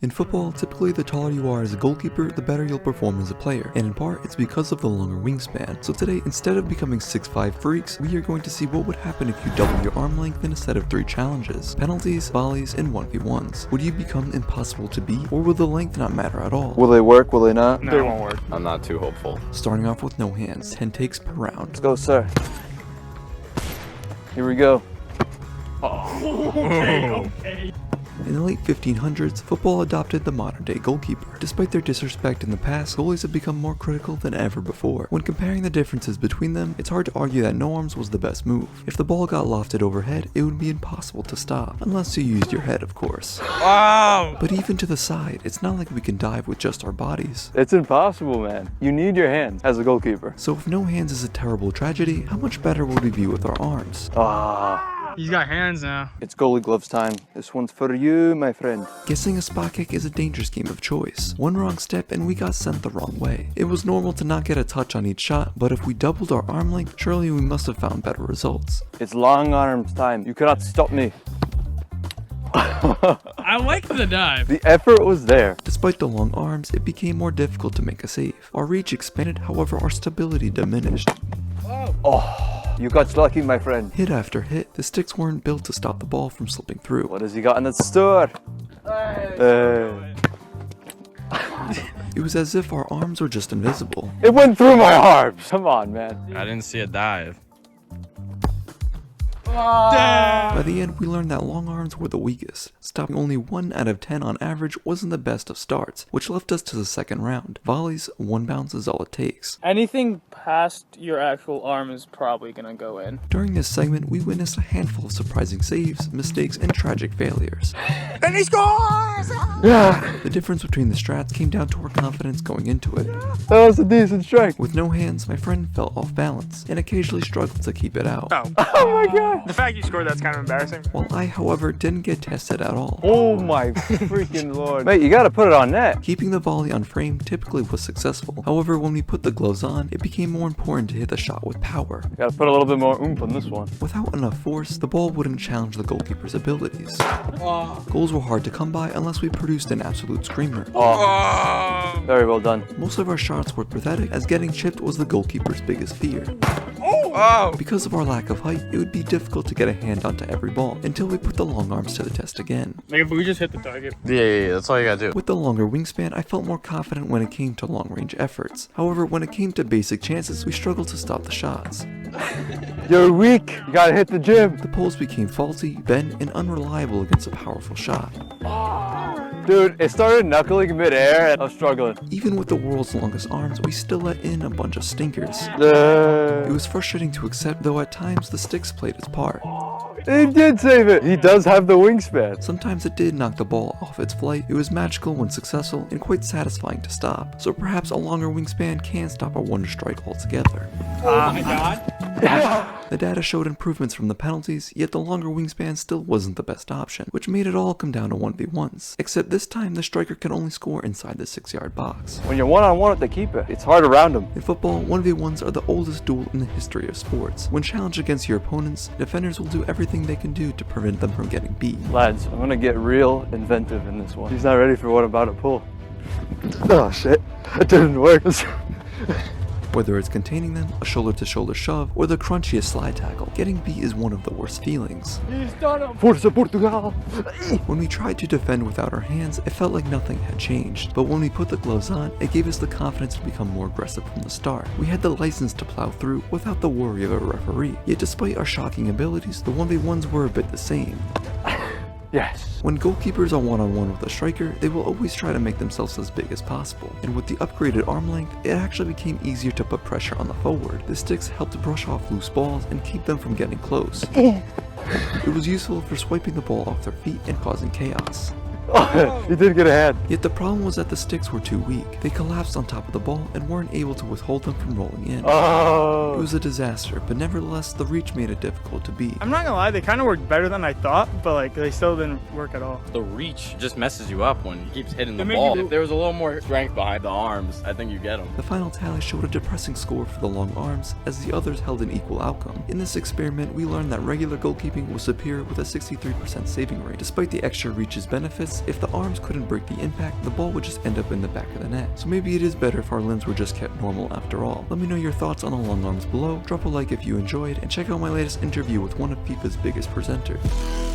In football, typically the taller you are as a goalkeeper, the better you'll perform as a player, and in part, it's because of the longer wingspan. So today, instead of becoming 6'5" freaks, we are going to see what would happen if you double your arm length in a set of 3 challenges: penalties, volleys, and 1v1s. Would you become impossible to beat, or will the length not matter at all? Will they work, will they not? No. They won't work. I'm not too hopeful. Starting off with no hands, 10 takes per round. Let's go, sir. Here we go. Okay. In the late 1500s, football adopted the modern-day goalkeeper. Despite their disrespect in the past, goalies have become more critical than ever before. When comparing the differences between them, it's hard to argue that no arms was the best move. If the ball got lofted overhead, it would be impossible to stop, unless you used your head, of course. Wow! But even to the side, it's not like we can dive with just our bodies. It's impossible, man. You need your hands as a goalkeeper. So if no hands is a terrible tragedy, how much better would we be with our arms? He's got hands now. It's goalie gloves time. This one's for you, my friend. Guessing a spot kick is a dangerous game of choice. One wrong step and we got sent the wrong way. It was normal to not get a touch on each shot, but if we doubled our arm length, surely we must have found better results. It's long arms time. You cannot stop me. I like the dive. The effort was there. Despite the long arms, it became more difficult to make a save. Our reach expanded, however our stability diminished. Oh, you got lucky, my friend. Hit after hit, the sticks weren't built to stop the ball from slipping through. What has he got in the store? It was as if our arms were just invisible. It went through my arms. Come on, man. I didn't see a dive. By the end, we learned that long arms were the weakest. Stopping only 1 out of 10 on average wasn't the best of starts, which left us to the second round. Volleys, 1 bounce is all it takes. Anything past your actual arm is probably gonna go in. During this segment, we witnessed a handful of surprising saves, mistakes, and tragic failures. And he scores! The difference between the strats came down to our confidence going into it. That was a decent strike. With no hands, my friend fell off balance, and occasionally struggled to keep it out. Oh my god. The fact you scored, that's kind of embarrassing. While I, however, didn't get tested at all. Oh my freaking lord. Mate, you gotta put it on net. Keeping the volley on frame typically was successful. However, when we put the gloves on, it became more important to hit the shot with power. Gotta put a little bit more oomph on this one. Without enough force, the ball wouldn't challenge the goalkeeper's abilities. Goals were hard to come by unless we produced an absolute screamer. Oh, very well done. Most of our shots were pathetic, as getting chipped was the goalkeeper's biggest fear. Because of our lack of height, it would be difficult to get a hand onto every ball until we put the long arms to the test again. Like if we just hit the target. Yeah, that's all you gotta do. With the longer wingspan, I felt more confident when it came to long-range efforts. However, when it came to basic chances, we struggled to stop the shots. You're weak. You gotta hit the gym. The poles became faulty, bent, and unreliable against a powerful shot. Dude, it started knuckling midair and I was struggling. Even with the world's longest arms, we still let in a bunch of stinkers. It was frustrating to accept, though at times the sticks played its part. He did save it. He does have the wingspan. Sometimes it did knock the ball off its flight. It was magical when successful and quite satisfying to stop. So perhaps a longer wingspan can stop a wonder strike altogether. Oh my god. The data showed improvements from the penalties, yet the longer wingspan still wasn't the best option, which made it all come down to 1v1s. Except this time the striker can only score inside the 6-yard box. When you're one-on-one with the keeper, it's hard around him. In football, 1v1s are the oldest duel in the history of sports. When challenged against your opponents, defenders will do everything they can do to prevent them from getting beat. Lads, I'm gonna get real inventive in this one. He's not ready for what I'm about to pull. Oh shit, that didn't work. Whether it's containing them, a shoulder-to-shoulder shove, or the crunchiest slide tackle, getting beat is one of the worst feelings. He's done it. Forza Portugal. When we tried to defend without our hands, it felt like nothing had changed. But when we put the gloves on, it gave us the confidence to become more aggressive from the start. We had the license to plow through without the worry of a referee. Yet despite our shocking abilities, the 1v1s were a bit the same. Yes. When goalkeepers are one-on-one with a striker, they will always try to make themselves as big as possible. And with the upgraded arm length, it actually became easier to put pressure on the forward. The sticks helped brush off loose balls and keep them from getting close. It was useful for swiping the ball off their feet and causing chaos. Oh, he did get a hand. Yet the problem was that the sticks were too weak. They collapsed on top of the ball and weren't able to withhold them from rolling in. Oh. It was a disaster, but nevertheless, the reach made it difficult to beat. I'm not gonna lie, they kind of worked better than I thought, but like they still didn't work at all. The reach just messes you up when he keeps hitting the They make ball. you- If there was a little more strength behind the arms, I think you get him. The final tally showed a depressing score for the long arms, as the others held an equal outcome. In this experiment, we learned that regular goalkeeping was superior with a 63% saving rate. Despite the extra reach's benefits, guess if the arms couldn't break the impact, the ball would just end up in the back of the net. So maybe it is better if our limbs were just kept normal after all. Let me know your thoughts on the long arms below, drop a like if you enjoyed, and check out my latest interview with one of FIFA's biggest presenters.